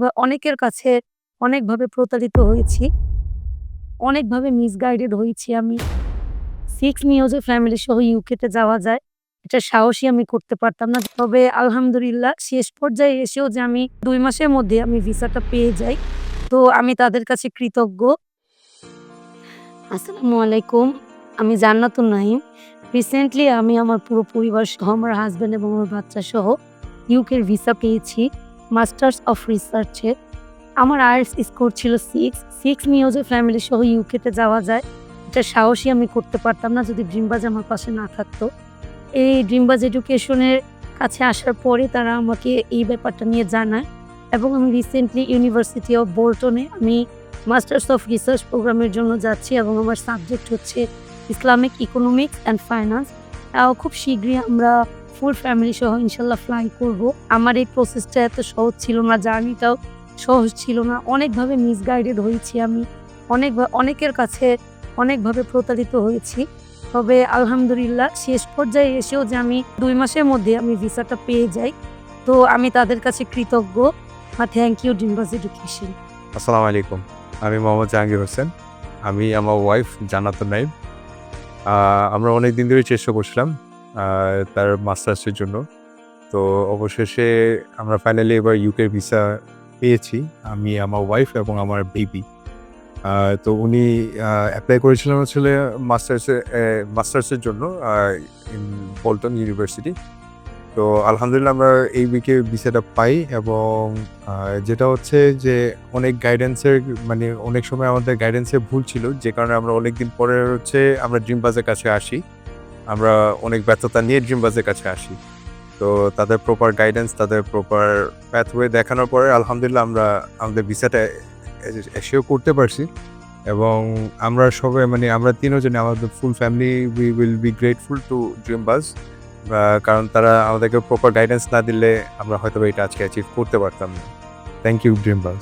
তবে অনেকের কাছে অনেকভাবে প্রতারিত হয়েছি, অনেকভাবে মিসগাইডেড হয়েছি আমি। 6 নিয়েও যে ফ্যামিলি সহ ইউকেতে যাওয়া যায়, এটা সাহসই আমি করতে পারতাম না। তবে আলহামদুলিল্লাহ শেষ পর্যায়ে এসেও যে আমি ২ মাসের মধ্যে আমি ভিসাটা পেয়ে যাই। তো আমি তাদের কাছে কৃতজ্ঞ। আসসালামু আলাইকুম। আমি জান্নাতুন নাইম। রিসেন্টলি আমি আমার পুরো পরিবার সহ আমার হাসব্যান্ড এবং আমার বাচ্চা সহ ইউকের ভিসা পেয়েছি মাস্টার্স অফ রিসার্চে। আমার আইএলটিএস স্কোর ছিল 6। 6 নিয়েও যে ফ্যামিলি সহ ইউকেতে যাওয়া যায়, এটা সাহসই আমি করতে পারতাম না যদি ড্রিমবাজ আমার পাশে না থাকতো। এই ড্রিমবাজ এডুকেশনের কাছে আসার পরে তারা আমাকে এই ব্যাপারটা নিয়ে জানায় এবং আমি রিসেন্টলি ইউনিভার্সিটি অফ বোল্টনে আমি মাস্টার্স অফ রিসার্চ প্রোগ্রামের জন্য যাচ্ছি এবং আমার সাবজেক্ট হচ্ছে ইসলামিক ইকোনমিক্স অ্যান্ড ফাইন্যান্স। খুব শীঘ্রই আমরা ফুল ফ্যামিলি সহ ইনশাল্লাহ ফ্লাই করব। আমার এই প্রসেসটা এত সহজ ছিল না, জার্নিটাও সহজ ছিল না। অনেকভাবে মিসগাইডেড হয়েছি আমি, অনেকের কাছে অনেকভাবে প্রতারিত হয়েছি। তবে আলহামদুলিল্লাহ শেষ পর্যায়ে এসেও যে আমি ২ মাসের মধ্যে আমি ভিসাটা পেয়ে যাই। তো আমি তাদের কাছে কৃতজ্ঞ। Thank you Dreambaz education. আসসালামু আলাইকুম। আমি মোহাম্মদ জাহাঙ্গীর হোসেন। আমি আমার ওয়াইফ জান্নাতুন নাইম। আমরা অনেক দিন ধরেই চেষ্টা করছিলাম তার মাস্টার্সের জন্য। তো অবশেষে আমরা ফাইনালি এবার ইউকের ভিসা পেয়েছি। আমি, আমার ওয়াইফ এবং আমার বেবি। তো উনি অ্যাপ্লাই করেছিলেন আসলে মাস্টার্সের জন্য ইন বোল্টন ইউনিভার্সিটি। তো আলহামদুলিল্লাহ আমরা এই উইকে ভিসাটা পাই এবং যেটা হচ্ছে যে অনেক গাইডেন্সের অনেক সময় আমাদের গাইডেন্সের ভুল ছিল, যে কারণে আমরা অনেকদিন পরে আমরা ড্রিমবাজের কাছে আসি। আমরা অনেক ব্যর্থতা নিয়ে ড্রিমবাজের কাছে আসি। তো তাদের প্রপার গাইডেন্স, তাদের প্রপার প্যাথওয়ে দেখানোর পরে আলহামদুলিল্লাহ আমরা আমাদের ভিসাটা এসেও করতে পারছি এবং আমরা সবাই আমরা ৩ জনে আমাদের full family we will be grateful to Dreambaz. কারণ তারা আমাদেরকে প্রপার গাইডেন্স না দিলে আমরা হয়তো এটা আজকে অ্যাচিভ করতে পারতাম না। Thank you ড্রিমবাজ।